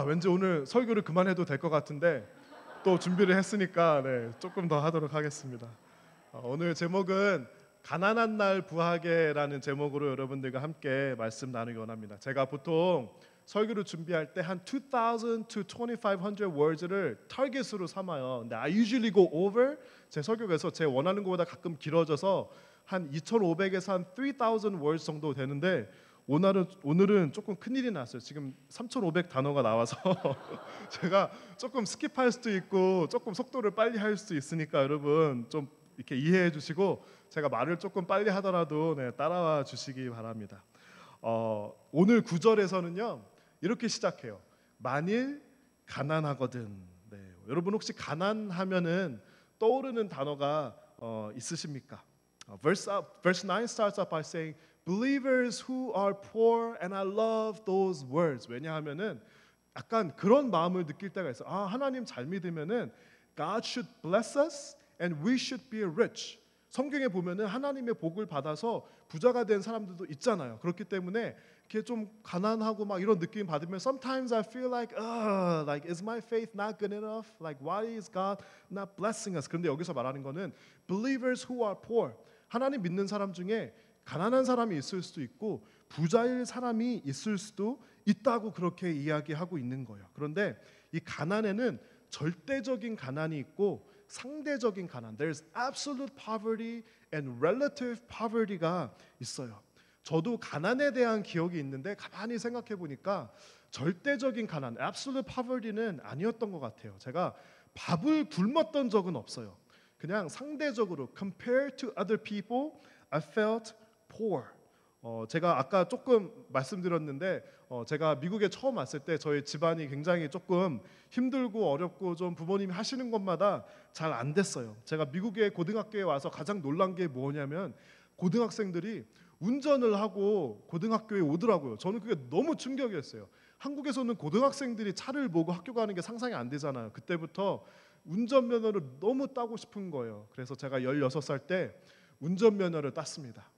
왠지 오늘 설교를 그만해도 될 것 같은데 또 준비를 했으니까 조금 더 하도록 하겠습니다. 오늘 제목은 가난한 날 부하게라는 제목으로 여러분들과 함께 말씀 나누기 원합니다. 제가 보통 설교를 준비할 때 한 2,000 to 2,500 words를 타겟으로 삼아요. 근데 I usually go over. 제 설교에서 제 원하는 것보다 가끔 길어져서 한 2,500에서 한 3,000 words 정도 되는데 오늘은 조금 큰일이 났어요. 지금 3,500 단어가 나와서 제가 조금 스킵할 수도 있고 조금 속도를 빨리 할 수도 있으니까 여러분 좀 이렇게 이해해 주시고 제가 말을 조금 빨리 하더라도 따라와 주시기 바랍니다. 오늘 9절에서는요 이렇게 시작해요. 만일 가난하거든. 여러분 혹시 가난하면은 떠오르는 단어가 있으십니까? Verse 9 starts up by saying Believers who are poor, and I love those words. 왜냐하면은 약간 그런 마음을 느낄 때가 있어요. 하나님 잘 믿으면은 God should bless us and we should be rich. 성경에 보면은 하나님의 복을 받아서 부자가 된 사람들도 있잖아요. 그렇기 때문에 이렇게 좀 가난하고 막 이런 느낌 받으면 sometimes I feel like is my faith not good enough? Like why is God not blessing us? 그런데 여기서 말하는 거는 believers who are poor. 하나님 믿는 사람 중에 가난한 사람이 있을 수도 있고 부자일 사람이 있을 수도 있다고 그렇게 이야기하고 있는 거예요. 그런데 이 가난에는 절대적인 가난이 있고 상대적인 가난, there's absolute poverty and relative poverty가 있어요. 저도 가난에 대한 기억이 있는데 가만히 생각해 보니까 절대적인 가난, absolute poverty는 아니었던 것 같아요. 제가 밥을 굶었던 적은 없어요. 그냥 상대적으로 compared to other people, I felt poor. 제가 아까 조금 말씀드렸는데 제가 미국에 처음 왔을 때 저희 집안이 굉장히 조금 힘들고 어렵고 좀 부모님이 하시는 것마다 잘 안 됐어요. 제가 미국의 고등학교에 와서 가장 놀란 게 뭐냐면 고등학생들이 운전을 하고 고등학교에 오더라고요. 저는 그게 너무 충격이었어요. 한국에서는 고등학생들이 차를 모고 학교 가는 게 상상이 안 되잖아요. 그때부터 운전면허를 너무 따고 싶은 거예요. 그래서 제가 16살 때 운전면허를 땄습니다.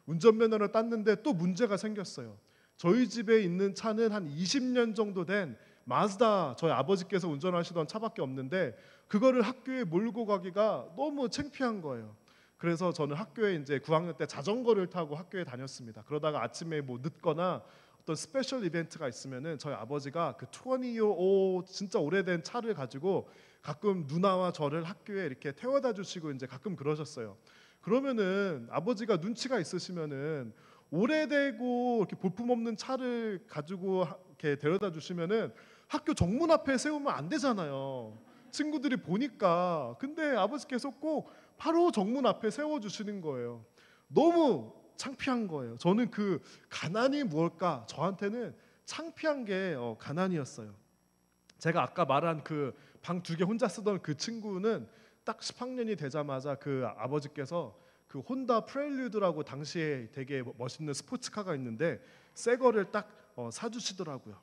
운전면허를 땄는데 또 문제가 생겼어요. 저희 집에 있는 차는 한 20년 정도 된 마즈다, 저희 아버지께서 운전하시던 차밖에 없는데 그거를 학교에 몰고 가기가 너무 창피한 거예요. 그래서 저는 학교에 이제 9학년 때 자전거를 타고 학교에 다녔습니다. 그러다가 아침에 뭐 늦거나 어떤 스페셜 이벤트가 있으면은 저희 아버지가 그 20year old 진짜 오래된 차를 가지고 가끔 누나와 저를 학교에 이렇게 태워다 주시고 이제 가끔 그러셨어요. 그러면은 아버지가 눈치가 있으시면은 오래되고 이렇게 볼품없는 차를 가지고 이렇게 데려다 주시면은 학교 정문 앞에 세우면 안 되잖아요. 친구들이 보니까. 근데 아버지께서 꼭 바로 정문 앞에 세워 주시는 거예요. 너무 창피한 거예요. 저는 그 가난이 무엇일까? 저한테는 창피한 게 가난이었어요. 제가 아까 말한 그 방 2개 혼자 쓰던 그 친구는 딱 10학년이 되자마자 그 아버지께서 그 혼다 프렐류드라고 당시에 되게 멋있는 스포츠카가 있는데 새 거를 딱 사주시더라고요.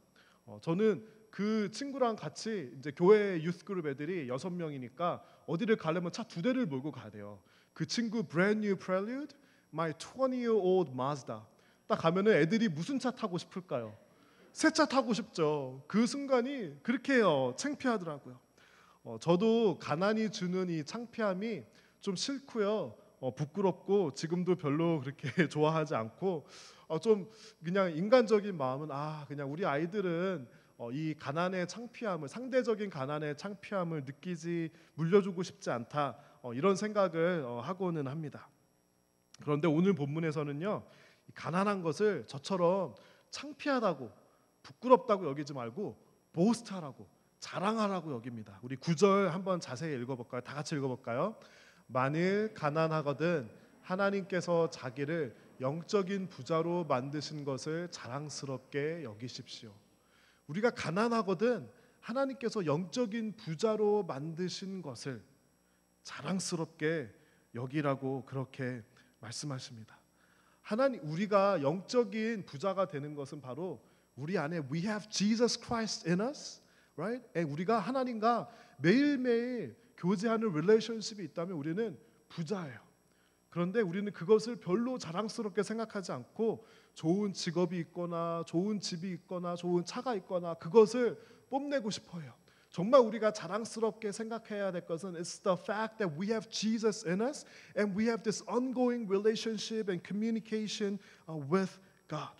저는 그 친구랑 같이 이제 교회 유스그룹 애들이 6명이니까 어디를 가려면 차 2대를 몰고 가야 돼요. 그 친구 brand new prelude, my 20year old Mazda. 딱 가면은 애들이 무슨 차 타고 싶을까요? 새 차 타고 싶죠. 그 순간이 그렇게 창피하더라고요. 저도 가난이 주는 이 창피함이 좀 싫고요. 부끄럽고 지금도 별로 그렇게 좋아하지 않고 좀 그냥 인간적인 마음은 그냥 우리 아이들은 이 가난의 창피함을 상대적인 가난의 창피함을 느끼지 물려주고 싶지 않다 이런 생각을 하고는 합니다. 그런데 오늘 본문에서는요 가난한 것을 저처럼 창피하다고 부끄럽다고 여기지 말고 보스트하라고 자랑하라고 여깁니다. 우리 9절 한번 자세히 읽어볼까요? 다 같이 읽어볼까요? 만일 가난하거든 하나님께서 자기를 영적인 부자로 만드신 것을 자랑스럽게 여기십시오. 우리가 가난하거든 하나님께서 영적인 부자로 만드신 것을 자랑스럽게 여기라고 그렇게 말씀하십니다. 하나님 우리가 영적인 부자가 되는 것은 바로 우리 안에 we have Jesus Christ in us, right? 우리가 하나님과 매일매일 교제하는 relationship이 있다면 우리는 부자예요. 그런데 우리는 그것을 별로 자랑스럽게 생각하지 않고 좋은 직업이 있거나 좋은 집이 있거나 좋은 차가 있거나 그것을 뽐내고 싶어요. 정말 우리가 자랑스럽게 생각해야 될 것은 it's the fact that we have Jesus in us and we have this ongoing relationship and communication with God.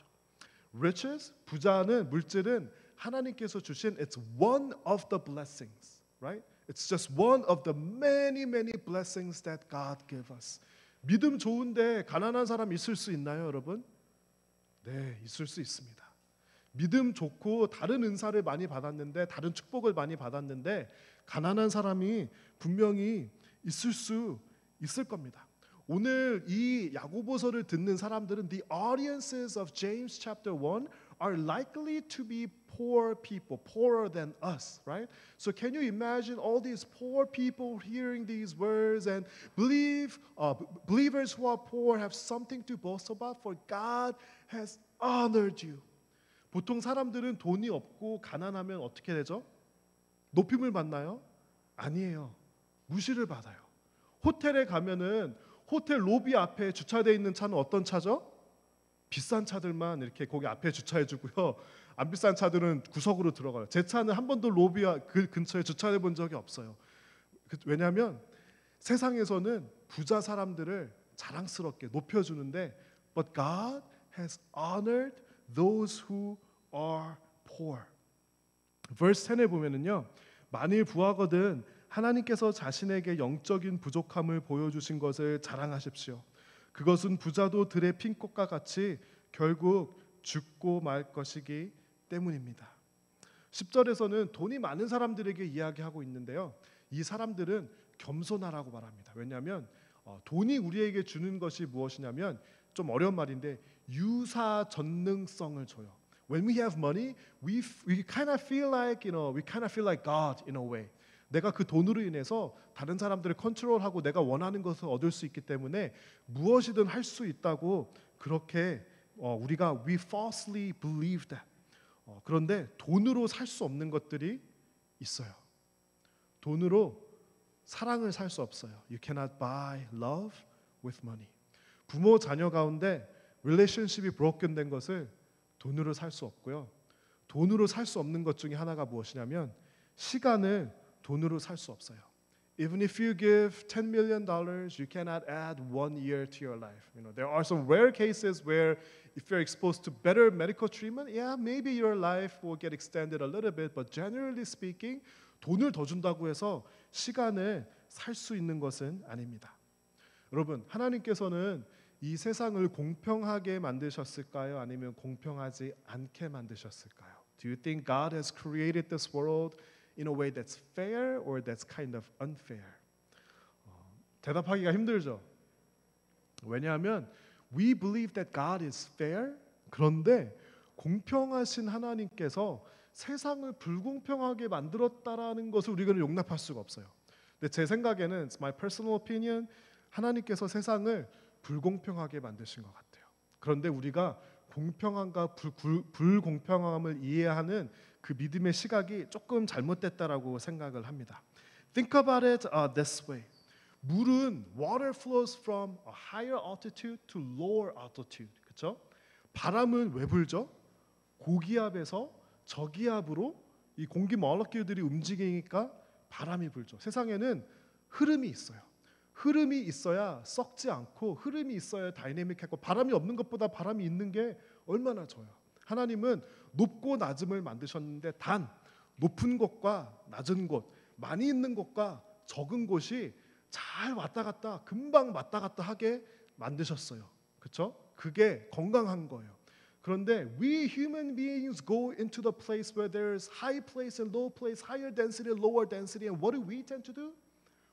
Riches, 부자는 물질은 하나님께서 주신 it's one of the blessings, right? It's just one of the many blessings that God gave us. 믿음 좋은데 가난한 사람 있을 수 있나요, 여러분? 네, 있을 수 있습니다. 믿음 좋고 다른 은사를 많이 받았는데 다른 축복을 많이 받았는데 가난한 사람이 분명히 있을 겁니다. 오늘 이 야고보서를 듣는 사람들은 the audiences of James chapter 1 are likely to be poor people, poorer than us, right? So can you imagine all these poor people hearing these words and believers who are poor have something to boast about for God has honored you. 보통 사람들은 돈이 없고 가난하면 어떻게 되죠? 높임을 받나요? 아니에요. 무시를 받아요. 호텔에 가면은 호텔 로비 앞에 주차되어 있는 차는 어떤 차죠? 비싼 차들만 이렇게 거기 앞에 주차해 주고요. 안 비싼 차들은 구석으로 들어가요. 제 차는 한 번도 로비 그 근처에 주차해 본 적이 없어요. 왜냐하면 세상에서는 부자 사람들을 자랑스럽게 높여주는데 But God has honored those who are poor. verse 10에 보면은요. 만일 부하거든 하나님께서 자신에게 영적인 부족함을 보여주신 것을 자랑하십시오. 그것은 부자도 들의 핀꽃과 같이 결국 죽고 말 것이기 때문입니다. 10절에서는 돈이 많은 사람들에게 이야기하고 있는데요. 이 사람들은 겸손하라고 말합니다. 왜냐하면 돈이 우리에게 주는 것이 무엇이냐면 좀 어려운 말인데 유사 전능성을 줘요. When we have money, we kind of feel like, we kind of feel like God in a way. 내가 그 돈으로 인해서 다른 사람들을 컨트롤하고 내가 원하는 것을 얻을 수 있기 때문에 무엇이든 할 수 있다고 그렇게 우리가 we falsely believe that. 그런데 돈으로 살 수 없는 것들이 있어요. 돈으로 사랑을 살 수 없어요. You cannot buy love with money. 부모 자녀 가운데 relationship이 broken 된 것을 돈으로 살 수 없고요. 돈으로 살 수 없는 것 중에 하나가 무엇이냐면 시간을 돈으로 살 수 없어요. Even if you give $10 million, you cannot add 1 year to your life. There are some rare cases where if you're exposed to better medical treatment, yeah, maybe your life will get extended a little bit, but generally speaking, 돈을 더 준다고 해서 시간을 살 수 있는 것은 아닙니다. 여러분, 하나님께서는 이 세상을 공평하게 만드셨을까요? 아니면 공평하지 않게 만드셨을까요? Do you think God has created this world in a way that's fair or that's kind of unfair? 대답하기가 힘들죠. 왜냐하면 we believe that God is fair. 그런데 공평하신 하나님께서 세상을 불공평하게 만들었다라는 것을 우리가 용납할 수가 없어요. 근데 제 생각에는 it's my personal opinion. 하나님께서 세상을 불공평하게 만드신 것 같아요. 그런데 우리가 공평함과 불공평함을 이해하는 그 믿음의 시각이 조금 잘못됐다라고 생각을 합니다. Think about it this way. 물은 water flows from a higher altitude to lower altitude. 그렇죠? 바람은 왜 불죠? 고기압에서 저기압으로 이 공기 몰레큘들이 움직이니까 바람이 불죠. 세상에는 흐름이 있어요. 흐름이 있어야 썩지 않고 흐름이 있어야 다이내믹하고 바람이 없는 것보다 바람이 있는 게 얼마나 좋아요. 하나님은 높고 낮음을 만드셨는데 단 높은 곳과 낮은 곳, 많이 있는 곳과 적은 곳이 잘 왔다 갔다 금방 왔다 갔다 하게 만드셨어요. 그렇죠? 그게 건강한 거예요. 그런데 we human beings go into the place where there's high place and low place, higher density, lower density, and what do we tend to do?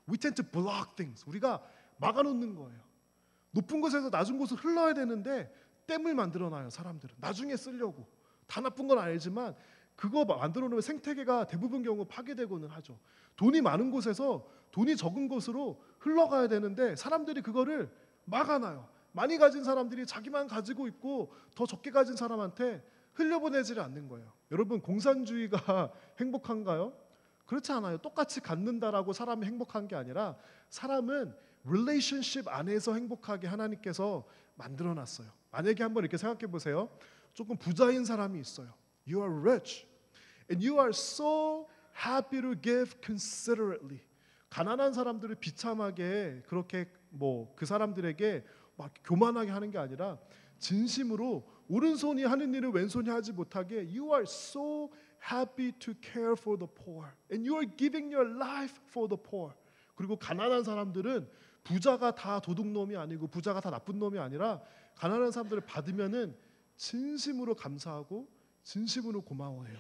We tend to block things. 우리가 막아놓는 거예요. 높은 곳에서 낮은 곳을 흘러야 되는데 댐을 만들어놔요. 사람들은 나중에 쓰려고. 다 나쁜 건 아니지만 그거 만들어놓으면 생태계가 대부분 경우 파괴되고는 하죠. 돈이 많은 곳에서 돈이 적은 곳으로 흘러가야 되는데 사람들이 그거를 막아놔요. 많이 가진 사람들이 자기만 가지고 있고 더 적게 가진 사람한테 흘려보내지를 않는 거예요. 여러분, 공산주의가 행복한가요? 그렇지 않아요. 똑같이 갖는다라고 사람이 행복한 게 아니라 사람은 relationship 안에서 행복하게 하나님께서 만들어놨어요. 만약에 한번 이렇게 생각해 보세요. 조금 부자인 사람이 있어요. You are rich and you are so happy to give considerately. 가난한 사람들을 비참하게 그렇게 뭐 그 사람들에게 막 교만하게 하는 게 아니라 진심으로 오른손이 하는 일을 왼손이 하지 못하게 You are so happy to care for the poor and you are giving your life for the poor. 그리고 가난한 사람들은 부자가 다 도둑놈이 아니고 부자가 다 나쁜 놈이 아니라 가난한 사람들을 받으면은 진심으로 감사하고 진심으로 고마워해요.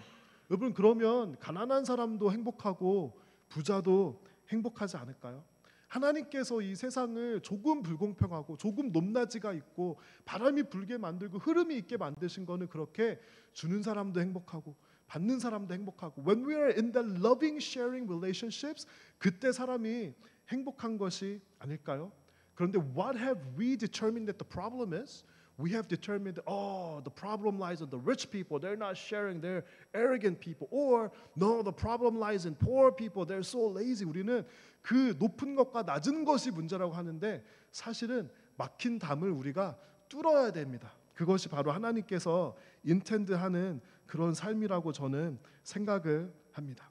여러분 그러면 가난한 사람도 행복하고 부자도 행복하지 않을까요? 하나님께서 이 세상을 조금 불공평하고 조금 높낮이가 있고 바람이 불게 만들고 흐름이 있게 만드신 거는 그렇게 주는 사람도 행복하고 받는 사람도 행복하고 When we are in the loving sharing relationships 그때 사람이 행복한 것이 아닐까요? 그런데 what have we determined that the problem is? We have determined, the problem lies in the rich people. They're not sharing. They're arrogant people. Or, no, the problem lies in poor people. They're so lazy. 우리는 그 높은 것과 낮은 것이 문제라고 하는데 사실은 막힌 담을 우리가 뚫어야 됩니다. 그것이 바로 하나님께서 인텐드하는 그런 삶이라고 저는 생각을 합니다.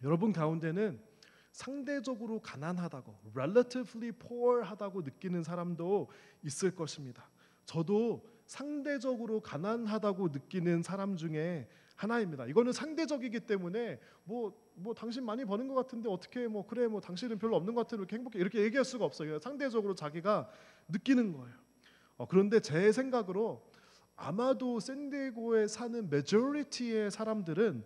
여러분 가운데는 상대적으로 가난하다고, relatively poor하다고 느끼는 사람도 있을 것입니다. 저도 상대적으로 가난하다고 느끼는 사람 중에 하나입니다. 이거는 상대적이기 때문에 뭐 당신 많이 버는 것 같은데 어떻게 그래 당신은 별로 없는 것 같아 이렇게 행복해 이렇게 얘기할 수가 없어요. 상대적으로 자기가 느끼는 거예요. 그런데 제 생각으로 아마도 샌디에고에 사는 메조리티의 사람들은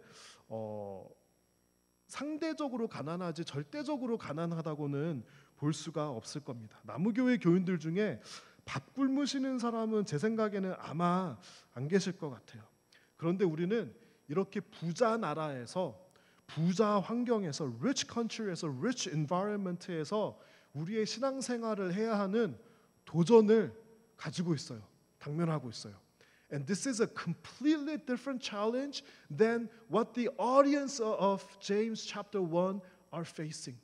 상대적으로 가난하지 절대적으로 가난하다고는 볼 수가 없을 겁니다. 나무교회 교인들 중에 밥 굶으시는 사람은 제 생각에는 아마 안 계실 것 같아요. 그런데 우리는 이렇게 부자 나라에서 부자 환경에서 rich country에서 rich environment에서 우리의 신앙생활을 해야 하는 도전을 가지고 있어요. 당면하고 있어요. And this is a completely different challenge than what the audience of James chapter 1 are facing.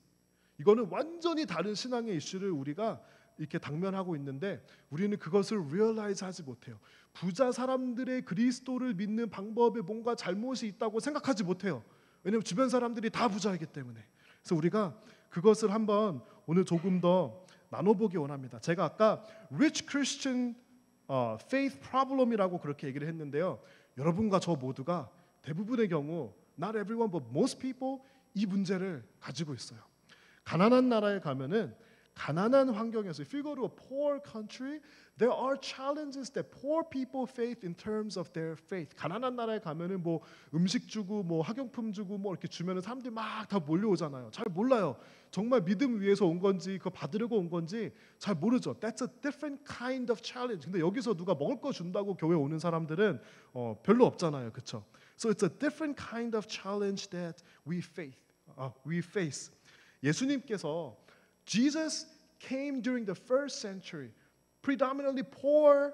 이거는 완전히 다른 신앙의 이슈를 우리가 이렇게 당면하고 있는데 우리는 그것을 realize 하지 못해요. 부자 사람들의 그리스도를 믿는 방법에 뭔가 잘못이 있다고 생각하지 못해요. 왜냐하면 주변 사람들이 다 부자이기 때문에. 그래서 우리가 그것을 한번 오늘 조금 더 나눠보기 원합니다. 제가 아까 rich Christian faith problem이라고 그렇게 얘기를 했는데요. 여러분과 저 모두가 대부분의 경우 not everyone but most people 이 문제를 가지고 있어요. 가난한 나라에 가면은 가난한 환경에서 if you go to a poor country, there are challenges that poor people face in terms of their faith. 가난한 나라에 가면은 음식 주고 학용품 주고 이렇게 주면은 사람들이 막 다 몰려오잖아요. 잘 몰라요. 정말 믿음 위에서 온 건지 그거 받으려고 온 건지 잘 모르죠. That's a different kind of challenge. 근데 여기서 누가 먹을 거 준다고 교회 오는 사람들은 별로 없잖아요. 그렇죠? So it's a different kind of challenge that we face. 예수님께서 Jesus came during the first century, predominantly poor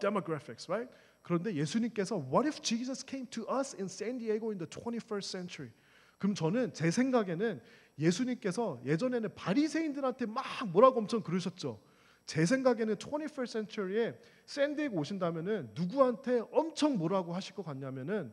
demographics, right? 그런데 예수님께서 what if Jesus came to us in San Diego in the 21st century? 그럼 저는 제 생각에는 예수님께서 예전에는 바리새인들한테 막 뭐라고 엄청 그러셨죠. 제 생각에는 21st century에 샌디에고 오신다면은 누구한테 엄청 뭐라고 하실 것 같냐면은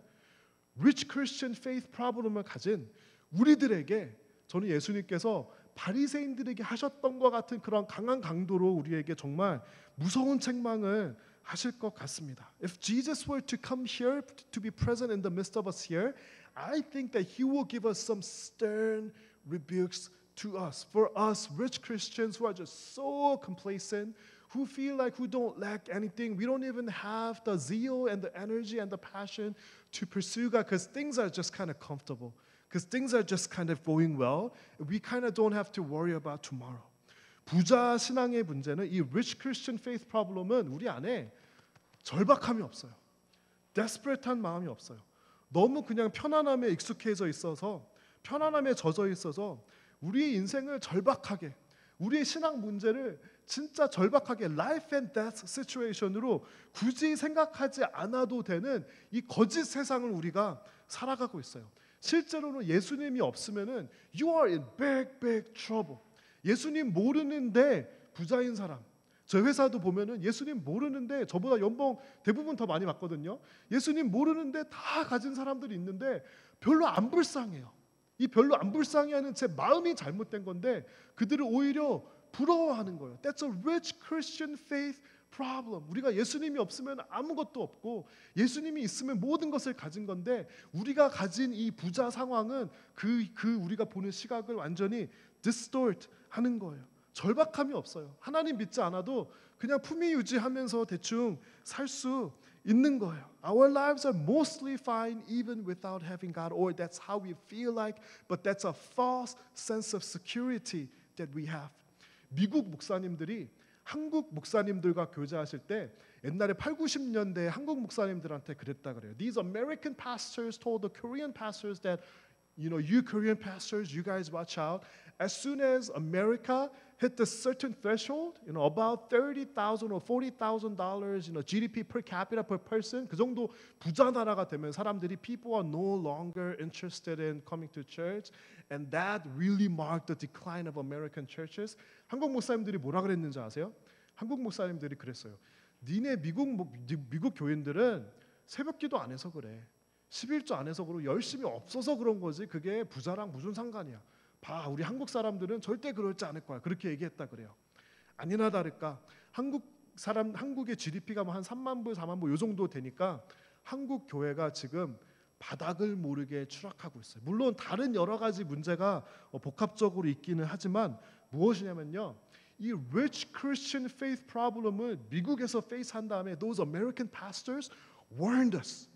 rich Christian faith problem을 가진 우리들에게 저는 예수님께서 바리새인들에게 하셨던 것 같은 그런 강한 강도로 우리에게 정말 무서운 책망을 하실 것 같습니다. If Jesus were to come here to be present in the midst of us here, I think that he will give us some stern rebukes to us. For us rich Christians who are just so complacent, who feel like who don't lack anything, we don't even have the zeal and the energy and the passion to pursue God because things are just kind of comfortable. Because things are just kind of going well, we kind of don't have to worry about tomorrow. 부자 신앙의 문제는 이 rich Christian faith problem은 우리 안에 절박함이 없어요. desperate한 마음이 없어요. 너무 그냥 편안함에 익숙해져 있어서 편안함에 젖어 있어서 우리의 인생을 절박하게 우리의 신앙 문제를 진짜 절박하게 life and death situation으로 굳이 생각하지 않아도 되는 이 거짓 세상을 우리가 살아가고 있어요. 실제로는 예수님이 없으면은 you are in big trouble. 예수님 모르는데 부자인 사람. 저희 회사도 보면은 예수님 모르는데 저보다 연봉 대부분 더 많이 받거든요. 예수님 모르는데 다 가진 사람들이 있는데 별로 안 불쌍해요. 이 별로 안 불쌍해하는 제 마음이 잘못된 건데 그들을 오히려 부러워하는 거예요. That's a rich Christian faith problem. 우리가 예수님이 없으면 아무것도 없고 예수님이 있으면 모든 것을 가진 건데 우리가 가진 이 부자 상황은 그 우리가 보는 시각을 완전히 distort 하는 거예요. 절박함이 없어요. 하나님 믿지 않아도 그냥 품위 유지하면서 대충 살 수 있는 거예요. Our lives are mostly fine even without having God, or that's how we feel like, but that's a false sense of security that we have. 미국 목사님들이 한국 목사님들과 교제하실 때 옛날에 8, 90년대에 한국 목사님들한테 그랬다 그래요. These American pastors told the Korean pastors that you Korean pastors, you guys watch out. As soon as America hit the certain threshold, about $30,000 or $40,000, GDP per capita per person, 그 정도 부자 나라가 되면 사람들이 people are no longer interested in coming to church, and that really marked the decline of American churches. 한국 목사님들이 뭐라 그랬는지 아세요? 한국 목사님들이 그랬어요. 니네 미국 교인들은 새벽기도 안 해서 그래. 11조 안 해서 그러고 열심히 없어서 그런 거지 그게 부자랑 무슨 상관이야. 봐, 우리 한국 사람들은 절대 그럴지 않을 거야. 그렇게 얘기했다 그래요. 아니나 다를까 한국의 GDP가 한 3만 불, 4만 불 요 정도 되니까 한국 교회가 지금 바닥을 모르게 추락하고 있어요. 물론 다른 여러 가지 문제가 복합적으로 있기는 하지만 무엇이냐면요. 이 rich Christian faith problem을 미국에서 face한 다음에 those American pastors warned us.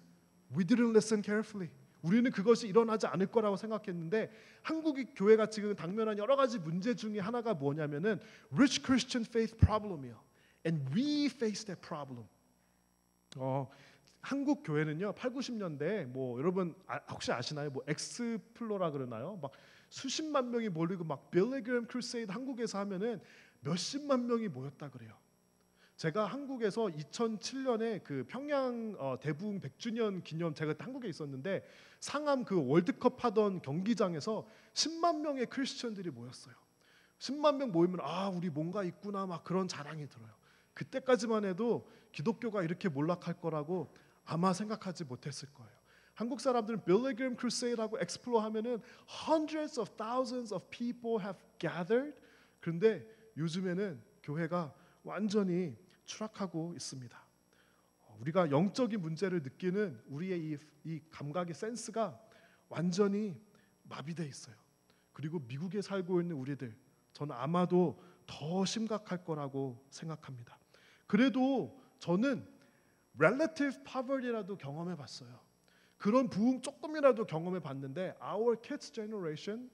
We didn't listen carefully. 우리는 그것이 일어나지 않을 거라고 생각했는데 한국의 교회가 지금 당면한 여러 가지 문제 중에 하나가 뭐냐면은 rich Christian faith problem이요. And we face that problem. 한국 교회는요 8, 90년대 뭐 여러분 혹시 아시나요? 뭐 엑스플로라 그러나요? 막 수십만 명이 몰리고 막 빌리그램 크루세이드 한국에서 하면은 몇십만 명이 모였다 그래요. 제가 한국에서 2007년에 그 평양 대부흥 100주년 기념 제가 그때 한국에 있었는데 상암 그 월드컵 하던 경기장에서 10만 명의 크리스천들이 모였어요. 10만 명 모이면 우리 뭔가 있구나 막 그런 자랑이 들어요. 그때까지만 해도 기독교가 이렇게 몰락할 거라고 아마 생각하지 못했을 거예요. 한국 사람들은 빌리그램 크루세이드하고 엑스플로 하면은 hundreds of thousands of people have gathered. 그런데 요즘에는 교회가 완전히 추락하고 있습니다. 우리가 영적인 문제를 느끼는 우리의 이 감각의 센스가 완전히 마비돼 있어요. 그리고 미국에 살고 있는 우리들, 저는 아마도 더 심각할 거라고 생각합니다. 그래도 저는 relative poverty라도 경험해 봤어요. 그런 부흥 조금이라도 경험해 봤는데 our kids generation,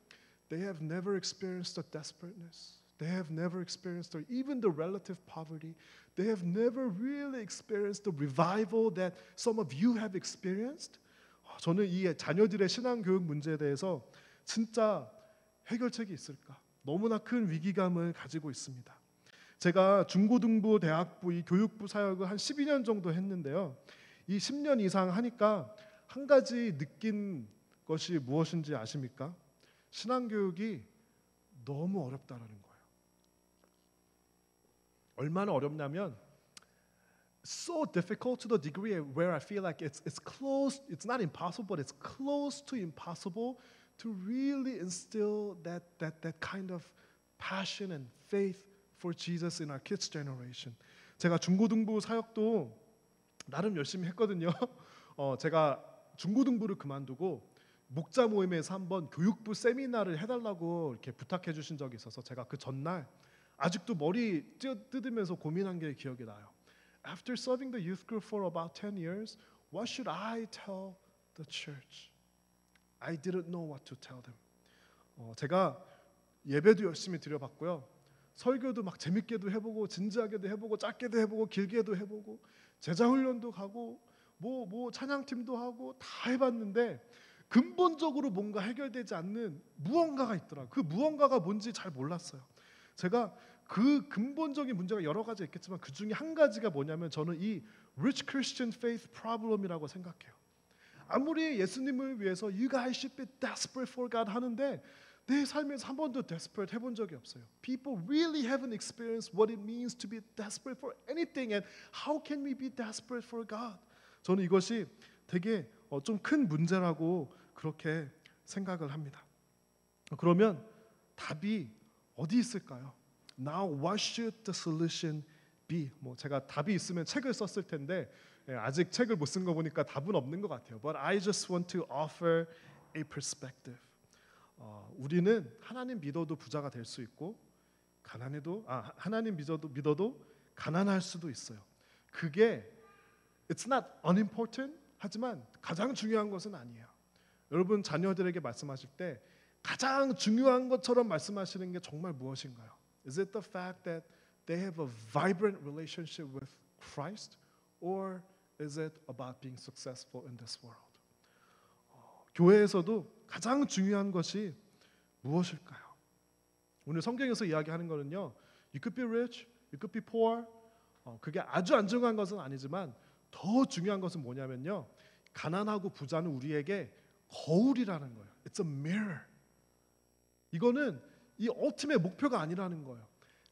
they have never experienced the desperateness. They have never experienced even the relative poverty. They have never really experienced the revival that some of you have experienced. 저는 이 자녀들의 신앙 교육 문제에 대해서 진짜 해결책이 있을까? 너무나 큰 위기감을 가지고 있습니다. 제가 중고등부, 대학부 이 교육부 사역을 한 12년 정도 했는데요. 이 10년 이상 하니까 한 가지 느낀 것이 무엇인지 아십니까? 신앙 교육이 너무 어렵다라는 거예요. 얼마나 어렵냐면 so difficult to the degree where I feel like it's close, it's not impossible, but it's close to impossible to really instill that kind of passion and faith for Jesus in our kids generation. 제가 중고등부 사역도 나름 열심히 했거든요. 제가 중고등부를 그만두고 목자 모임에서 한번 교육부 세미나를 해달라고 이렇게 부탁해 주신 적이 있어서 제가 그 전날 아직도 머리 뜯으면서 고민한 게 기억이 나요. After serving the youth group for about 10 years, what should I tell the church? I didn't know what to tell them. 제가 예배도 열심히 드려봤고요. 설교도 막 재밌게도 해보고 진지하게도 해보고 짧게도 해보고 길게도 해보고 제자 훈련도 가고 뭐 찬양팀도 하고 다 해봤는데 근본적으로 뭔가 해결되지 않는 무언가가 있더라고요. 그 무언가가 뭔지 잘 몰랐어요. 제가 그 근본적인 문제가 여러 가지 있겠지만 그 중에 한 가지가 뭐냐면 저는 이 rich Christian faith problem이라고 생각해요. 아무리 예수님을 위해서 you guys should be desperate for God 하는데 내 삶에서 한 번도 desperate 해본 적이 없어요. People really haven't experienced what it means to be desperate for anything, and how can we be desperate for God? 저는 이것이 되게 좀 큰 문제라고 그렇게 생각을 합니다. 그러면 답이 어디 있을까요? Now what should the solution be? 뭐 제가 답이 있으면 책을 썼을 텐데 아직 책을 못 쓴 거 보니까 답은 없는 것 같아요. But I just want to offer a perspective. 우리는 하나님 믿어도 부자가 될 수 있고 하나님 믿어도 가난할 수도 있어요. 그게 it's not unimportant 하지만 가장 중요한 것은 아니에요. 여러분 자녀들에게 말씀하실 때 가장 중요한 것처럼 말씀하시는 게 정말 무엇인가요? Is it the fact that they have a vibrant relationship with Christ, or is it about being successful in this world? 교회에서도 가장 중요한 것이 무엇일까요? 오늘 성경에서 이야기하는 거는요. You could be rich, you could be poor. 그게 아주 안 중요한 것은 아니지만 더 중요한 것은 뭐냐면요. 가난하고 부자는 우리에게 거울이라는 거예요. It's a mirror. 이거는 이 ultimate 목표가 아니라는 거예요.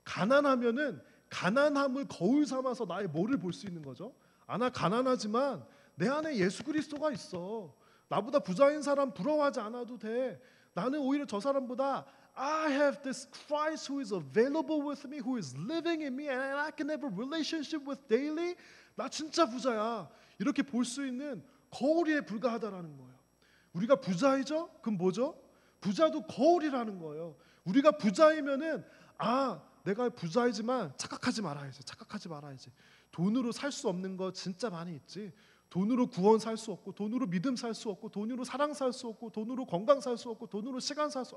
가난하면은 가난함을 거울 삼아서 나의 뭐를 볼 수 있는 거죠? 나 가난하지만 내 안에 예수 그리스도가 있어. 나보다 부자인 사람 부러워하지 않아도 돼. 나는 오히려 저 사람보다 I have this Christ who is available with me, who is living in me, and I can have a relationship with daily. 나 진짜 부자야. 이렇게 볼 수 있는 거울에 불과하다라는 거예요. 우리가 부자이죠? 그럼 뭐죠? 부자도 거울이라는 거예요. 우리가 부자이면은 내가 부자이지만 착각하지 말아야지. 돈으로 살 수 없는 거 진짜 많이 있지. 돈으로 구원 살 수 없고, 돈으로 믿음 살 수 없고, 돈으로 사랑 살 수 없고, 돈으로 건강 살 수 없고, 돈으로 시간 살 수.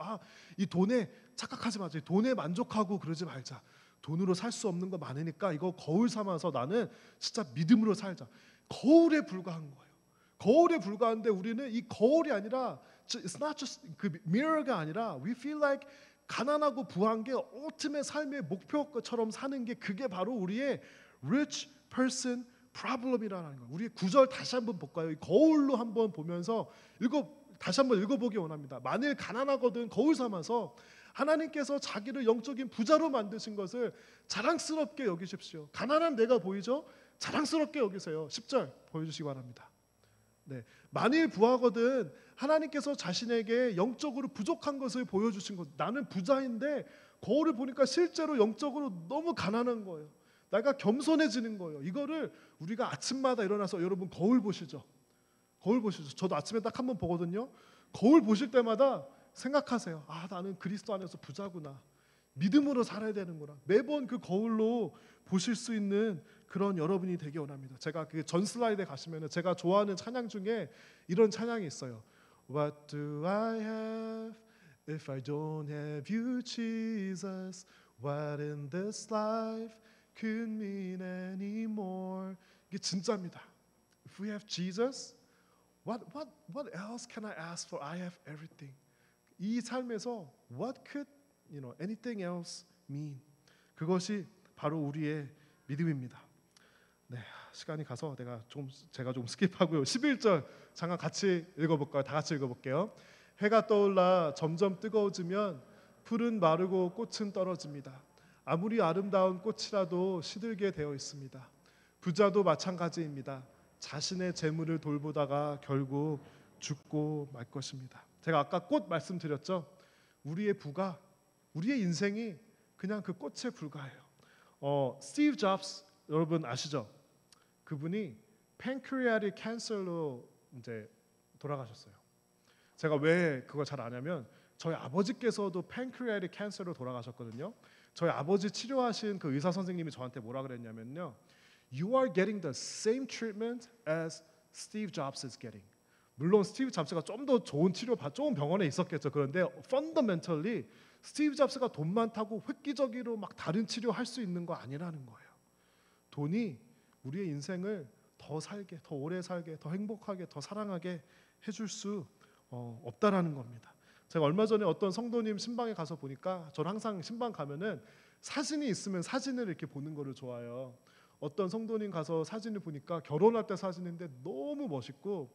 이 돈에 착각하지 마자. 돈에 만족하고 그러지 말자. 돈으로 살 수 없는 거 많으니까 이거 거울 삼아서 나는 진짜 믿음으로 살자. 거울에 불과한 거예요. 거울에 불과한데 우리는 이 거울이 아니라 it's not just 그 mirror가 아니라 we feel like 가난하고 부한 게 ultimate 삶의 목표처럼 사는 게 그게 바로 우리의 rich person problem이라는 거예요. 우리 구절 다시 한번 볼까요? 이 거울로 한번 보면서 다시 한번 읽어보기 원합니다. 만일 가난하거든 거울 삼아서 하나님께서 자기를 영적인 부자로 만드신 것을 자랑스럽게 여기십시오. 가난한 내가 보이죠? 자랑스럽게 여기세요. 10절 보여주시기 바랍니다. 네, 만일 부하거든 하나님께서 자신에게 영적으로 부족한 것을 보여주신 것. 나는 부자인데 거울을 보니까 실제로 영적으로 너무 가난한 거예요. 내가 겸손해지는 거예요. 이거를 우리가 아침마다 일어나서 여러분 거울 보시죠. 저도 아침에 딱 한 번 보거든요. 거울 보실 때마다 생각하세요. 나는 그리스도 안에서 부자구나. 믿음으로 살아야 되는구나. 매번 그 거울로 보실 수 있는 그런 여러분이 되기 원합니다. 제가 그 전 슬라이드에 가시면은 제가 좋아하는 찬양 중에 이런 찬양이 있어요. What do I have if I don't have you, Jesus? What in this life could mean anymore? 이게 진짜입니다. If we have Jesus, what else can I ask for? I have everything. 이 삶에서 what could anything else mean? 그것이 바로 우리의 믿음입니다. 네, 시간이 가서 제가 좀 스킵하고요. 11절 잠깐 같이 읽어볼까요? 다 같이 읽어볼게요. 해가 떠올라 점점 뜨거워지면 풀은 마르고 꽃은 떨어집니다. 아무리 아름다운 꽃이라도 시들게 되어 있습니다. 부자도 마찬가지입니다. 자신의 재물을 돌보다가 결국 죽고 말 것입니다. 제가 아까 꽃 말씀드렸죠. 우리의 부가, 우리의 인생이 그냥 그 꽃에 불과해요. 스티브 잡스 여러분 아시죠? 그분이 팬크리아틱 캔서로 이제 돌아가셨어요. 제가 왜 그걸 잘 아냐면 저희 아버지께서도 팬크리아틱 캔서로 돌아가셨거든요. 저희 아버지 치료하신 그 의사 선생님이 저한테 뭐라 그랬냐면요. You are getting the same treatment as Steve Jobs is getting. 물론 스티브 잡스가 좀 더 좋은 치료 좋은 병원에 있었겠죠. 그런데 fundamentally 스티브 잡스가 돈 많다고 획기적으로 막 다른 치료할 수 있는 거 아니라는 거예요. 돈이 우리의 인생을 더 살게, 더 오래 살게, 더 행복하게, 더 사랑하게 해줄 수 없다라는 겁니다. 제가 얼마 전에 어떤 성도님 신방에 가서 보니까 저는 항상 신방 가면은 사진이 있으면 사진을 이렇게 보는 거를 좋아해요. 어떤 성도님 가서 사진을 보니까 결혼할 때 사진인데 너무 멋있고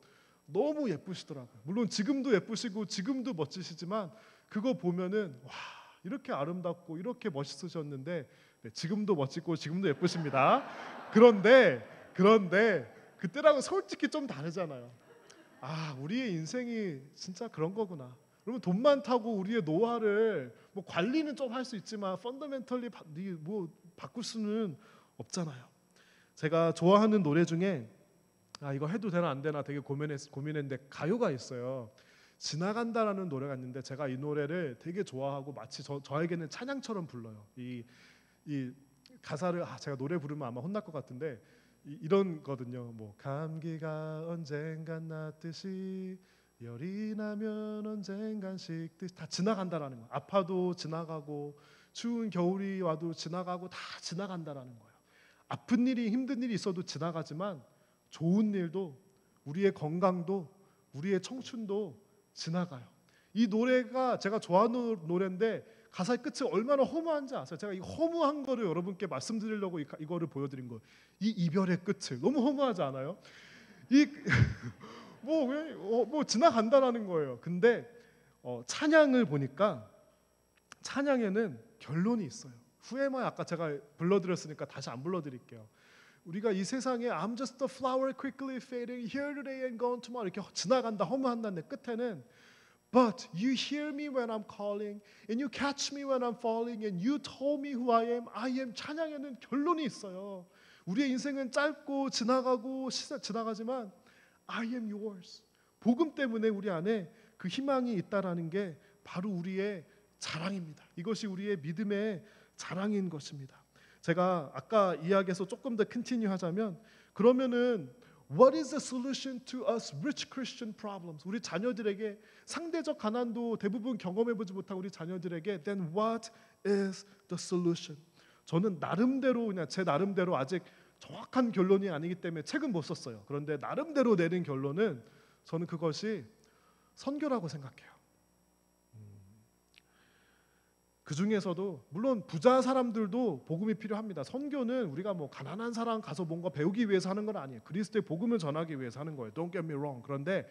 너무 예쁘시더라고요. 물론 지금도 예쁘시고 지금도 멋지시지만 그거 보면은 와, 이렇게 아름답고 이렇게 멋있으셨는데 네, 지금도 멋지고 지금도 예쁘십니다. 그런데 그때랑은 솔직히 좀 다르잖아요. 아, 우리의 인생이 진짜 그런 거구나. 그러면 돈 많다고 우리의 노화를 뭐 관리는 좀 할 수 있지만 펀더멘털리 뭐 바꿀 수는 없잖아요. 제가 좋아하는 노래 중에 이거 해도 되나 안 되나 되게 고민했는데 가요가 있어요. 지나간다라는 노래가 있는데 제가 이 노래를 되게 좋아하고 마치 저에게는 찬양처럼 불러요. 이 가사를 제가 노래 부르면 아마 혼날 것 같은데 이런 거든요. 뭐 감기가 언젠간 낫듯이 열이 나면 언젠간 식듯이 다 지나간다라는 거예요. 아파도 지나가고 추운 겨울이 와도 지나가고 다 지나간다라는 거예요. 아픈 일이 힘든 일이 있어도 지나가지만 좋은 일도 우리의 건강도 우리의 청춘도 지나가요. 이 노래가 제가 좋아하는 노래인데 가사의 끝이 얼마나 허무한지 아세요? 제가 이 허무한 거를 여러분께 말씀드리려고 이거를 보여드린 거예요. 이 이별의 끝을 너무 허무하지 않아요? 뭐 지나간다라는 거예요. 근데 찬양을 보니까 찬양에는 결론이 있어요. 후에만 아까 제가 불러드렸으니까 다시 안 불러드릴게요. 우리가 이 세상에 I'm just a flower quickly fading here today and gone tomorrow 이렇게 지나간다 허무한다는데 끝에는 But you hear me when I'm calling and you catch me when I'm falling and you told me who I am 찬양에는 결론이 있어요. 우리의 인생은 짧고 지나가고 지나가지만 I am yours. 복음 때문에 우리 안에 그 희망이 있다라는 게 바로 우리의 자랑입니다. 이것이 우리의 믿음의 자랑인 것입니다. 제가 아까 이야기에서 조금 더 컨티뉴 하자면 그러면은 What is the solution to us rich Christian problems? 우리 자녀들에게 상대적 가난도 대부분 경험해보지 못한 우리 자녀들에게 Then what is the solution? 저는 나름대로 그냥 제 나름대로 아직 정확한 결론이 아니기 때문에 책은 못 썼어요. 그런데 나름대로 내린 결론은 저는 그것이 선교라고 생각해요. 그 중에서도 물론 부자 사람들도 복음이 필요합니다. 선교는 우리가 뭐 가난한 사람 가서 뭔가 배우기 위해서 하는 건 아니에요. 그리스도의 복음을 전하기 위해서 하는 거예요. Don't get me wrong. 그런데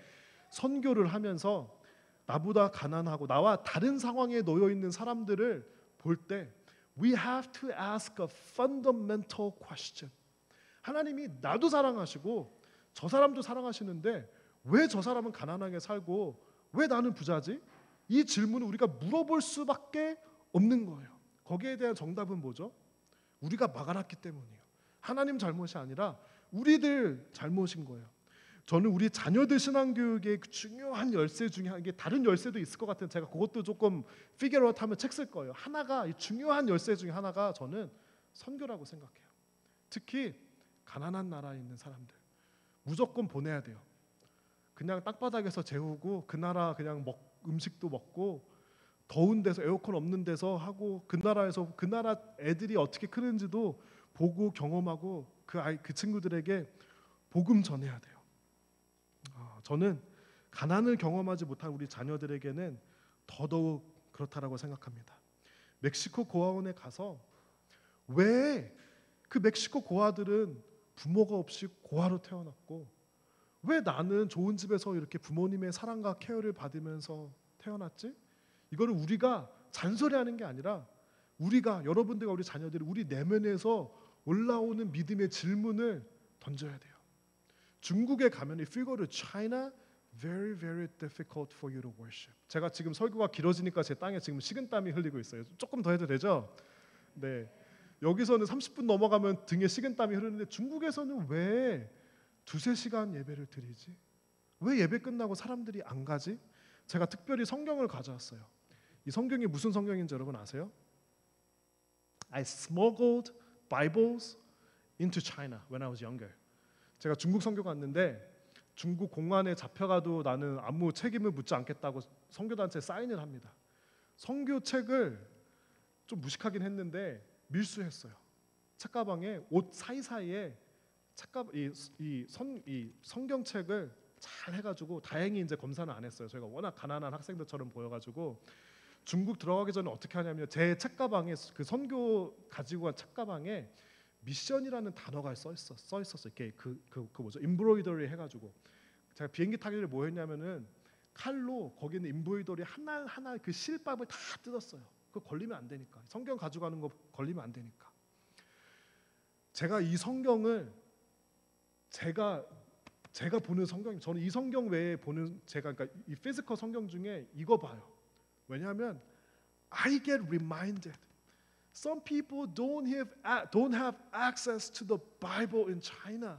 선교를 하면서 나보다 가난하고 나와 다른 상황에 놓여 있는 사람들을 볼 때 we have to ask a fundamental question. 하나님이 나도 사랑하시고 저 사람도 사랑하시는데 왜 저 사람은 가난하게 살고 왜 나는 부자지? 이 질문을 우리가 물어볼 수밖에 없는 거예요. 거기에 대한 정답은 뭐죠? 우리가 막아놨기 때문이에요. 하나님 잘못이 아니라 우리들 잘못인 거예요. 저는 우리 자녀들 신앙교육의 중요한 열쇠 중에 이게 다른 열쇠도 있을 것 같은데 제가 그것도 조금 피겨로웃 하면 책 쓸 거예요. 하나가 중요한 열쇠 중에 하나가 저는 선교라고 생각해요. 특히 가난한 나라에 있는 사람들 무조건 보내야 돼요. 그냥 땅바닥에서 재우고 그 나라 그냥 음식도 먹고 더운 데서 에어컨 없는 데서 하고 그 나라에서 그 나라 애들이 어떻게 크는지도 보고 경험하고 그 친구들에게 복음 전해야 돼요. 저는 가난을 경험하지 못한 우리 자녀들에게는 더더욱 그렇다라고 생각합니다. 멕시코 고아원에 가서 왜 그 멕시코 고아들은 부모가 없이 고아로 태어났고 왜 나는 좋은 집에서 이렇게 부모님의 사랑과 케어를 받으면서 태어났지? 이거를 우리가 잔소리하는 게 아니라 우리가 여러분들과 우리 자녀들이 우리 내면에서 올라오는 믿음의 질문을 던져야 돼요. 중국에 가면 if you go to China, very very difficult for you to worship. 제가 지금 설교가 길어지니까 제 땅에 지금 식은땀이 흘리고 있어요. 조금 더 해도 되죠? 네. 여기서는 30분 넘어가면 등에 식은땀이 흐르는데 중국에서는 왜 2-3시간 예배를 드리지? 왜 예배 끝나고 사람들이 안 가지? 제가 특별히 성경을 가져왔어요. 이 성경이 무슨 성경인지 여러분 아세요? I smuggled Bibles into China when I was younger. 제가 중국 선교 갔는데 중국 공안에 잡혀가도 나는 아무 책임을 묻지 않겠다고 선교단체에 사인을 합니다. 선교책을 좀 무식하긴 했는데 밀수했어요. 책가방에 옷 사이사이에 이 성경책을 잘 해가지고 다행히 이제 검사는 안 했어요. 저희가 워낙 가난한 학생들처럼 보여가지고 중국 들어가기 전에 어떻게 하냐면 제 책가방에 그 선교 가지고 간 책가방에 미션이라는 단어가 써 있었어요. 이렇게 그 뭐죠? 임브로이더리 해가지고 제가 비행기 타기를 뭐 했냐면은 칼로 거기 있는 인보이더리 하나 그 실밥을 다 뜯었어요. 그거 걸리면 안 되니까. 성경 가져가는 거 걸리면 안 되니까. 제가 이 성경을 제가 보는 성경, 저는 이 성경 외에 보는 그러니까 이 피지컬 성경 중에 이거 봐요. 왜냐하면 I get reminded. Some people don't have access to the Bible in China.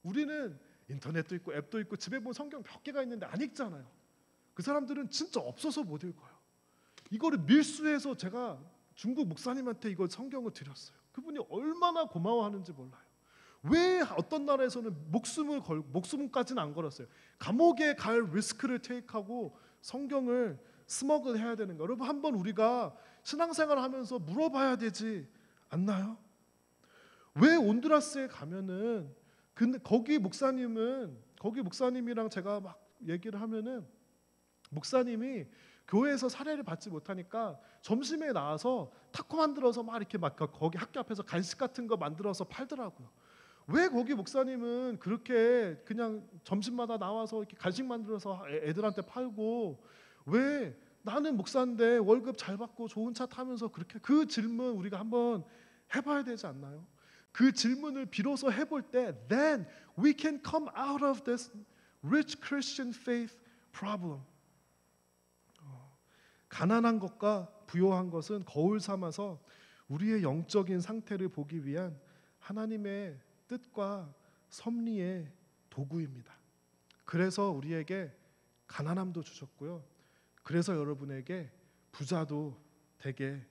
우리는 인터넷도 있고 앱도 있고 집에 보면 성경 몇 개가 있는데 안 읽잖아요. 그 사람들은 진짜 없어서 못 읽어요. 이거를 밀수해서 제가 중국 목사님한테 이거 성경을 드렸어요. 그분이 얼마나 고마워하는지 몰라요. 왜 어떤 나라에서는 목숨까지는 안 걸었어요. 감옥에 갈 리스크를 테이크하고 성경을 스머글 해야 되는 거. 여러분 한번 우리가 신앙생활을 하면서 물어봐야 되지 않나요? 왜 온두라스에 가면은 근데 거기 목사님이랑 제가 막 얘기를 하면은 목사님이 교회에서 사례를 받지 못하니까 점심에 나와서 타코 만들어서 막 이렇게 막 거기 학교 앞에서 간식 같은 거 만들어서 팔더라고요. 왜 거기 목사님은 그렇게 그냥 점심마다 나와서 이렇게 간식 만들어서 애들한테 팔고 왜 나는 목사인데 월급 잘 받고 좋은 차 타면서 그렇게 그 질문 우리가 한번 해봐야 되지 않나요? 그 질문을 비로소 해볼 때 then we can come out of this rich Christian faith problem. 가난한 것과 부요한 것은 거울 삼아서 우리의 영적인 상태를 보기 위한 하나님의 뜻과 섭리의 도구입니다. 그래서 우리에게 가난함도 주셨고요. 그래서 여러분에게 부자도 되게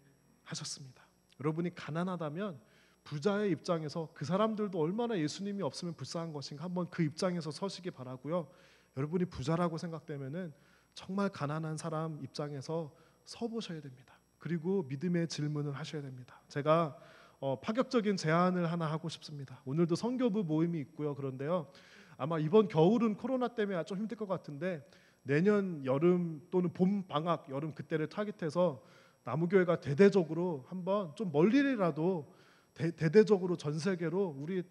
하셨습니다. 여러분이 가난하다면 부자의 입장에서 그 사람들도 얼마나 예수님이 없으면 불쌍한 것인가 한번 그 입장에서 서시기 바라고요. 여러분이 부자라고 생각되면은 정말 가난한 사람 입장에서 서보셔야 됩니다. 그리고 믿음의 질문을 하셔야 됩니다. 제가 파격적인 제안을 하나 하고 싶습니다. 오늘도 선교부 모임이 있고요. 그런데요, 아마 이번 겨울은 코로나 때문에 좀 힘들 것 같은데 내년 여름 또는 봄 방학 여름 그때를 타깃해서 나무교회가 대대적으로 한번 좀 멀리라도 대대적으로 전 세계로 우리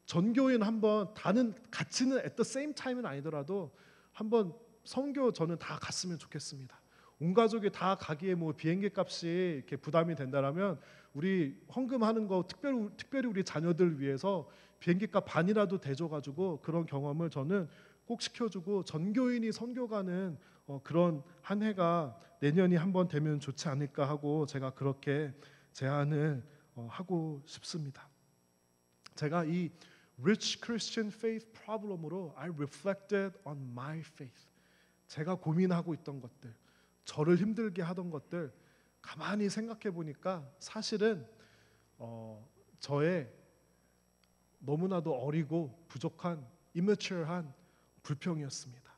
전교인 한번 다는 같이는 at the same time은 아니더라도 한번 선교 저는 다 갔으면 좋겠습니다. 온 가족이 다 가기에 뭐 비행기 값이 이렇게 부담이 된다라면 우리 헌금하는 거 특별히 우리 자녀들 위해서 비행기 값 반이라도 대줘가지고 그런 경험을 저는 꼭 시켜주고 전교인이 선교 가는 그런 한 해가 내년이 한번 되면 좋지 않을까 하고 제가 그렇게 제안을 하고 싶습니다. 제가 이 rich Christian faith problem으로 I reflected on my faith. 제가 고민하고 있던 것들, 저를 힘들게 하던 것들 가만히 생각해 보니까 사실은 저의 너무나도 어리고 부족한 immature한 불평이었습니다.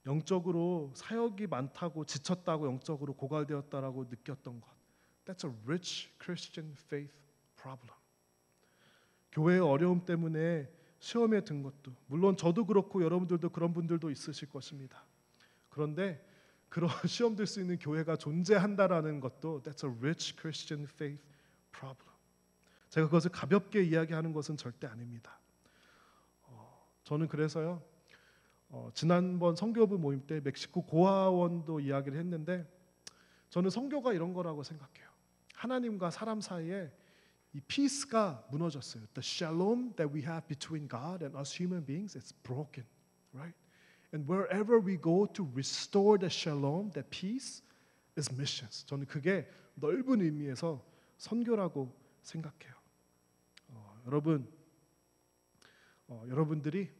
영적으로 사역이 많다고 지쳤다고 영적으로 고갈되었다라고 느꼈던 것. That's a rich Christian faith problem. 교회의 어려움 때문에 시험에 든 것도 물론 저도 그렇고 여러분들도 그런 분들도 있으실 것입니다. 그런데 그런 시험 들 수 있는 교회가 존재한다라는 것도 That's a rich Christian faith problem. 제가 그것을 가볍게 이야기하는 것은 절대 아닙니다. 저는 그래서요 지난번 선교부 모임 때 멕시코 고아원도 이야기를 했는데 저는 선교가 이런 거라고 생각해요. 하나님과 사람 사이에 이 peace가 무너졌어요. The shalom that we have between God and us human beings, it's broken, right? And wherever we go to restore the shalom, the peace, is missions. 저는 그게 넓은 의미에서 선교라고 생각해요. 여러분들이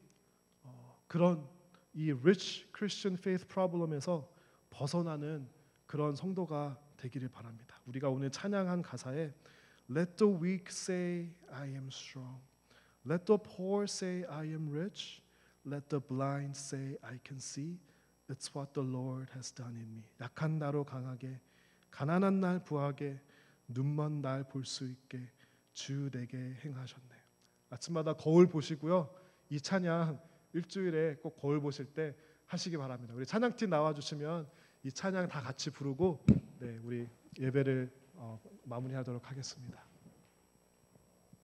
그런 이 rich Christian faith problem에서 벗어나는 그런 성도가 되기를 바랍니다. 우리가 오늘 찬양한 가사에 Let the weak say I am strong. Let the poor say I am rich. Let the blind say I can see. It's what the Lord has done in me. 약한 나로 강하게, 가난한 날 부하게, 눈먼 날 볼 수 있게 주 내게 행하셨네. 아침마다 거울 보시고요. 이 찬양 일주일에 꼭 거울 보실 때 하시기 바랍니다. 우리 찬양팀 나와주시면 이 찬양 다 같이 부르고 우리 예배를 마무리하도록 하겠습니다.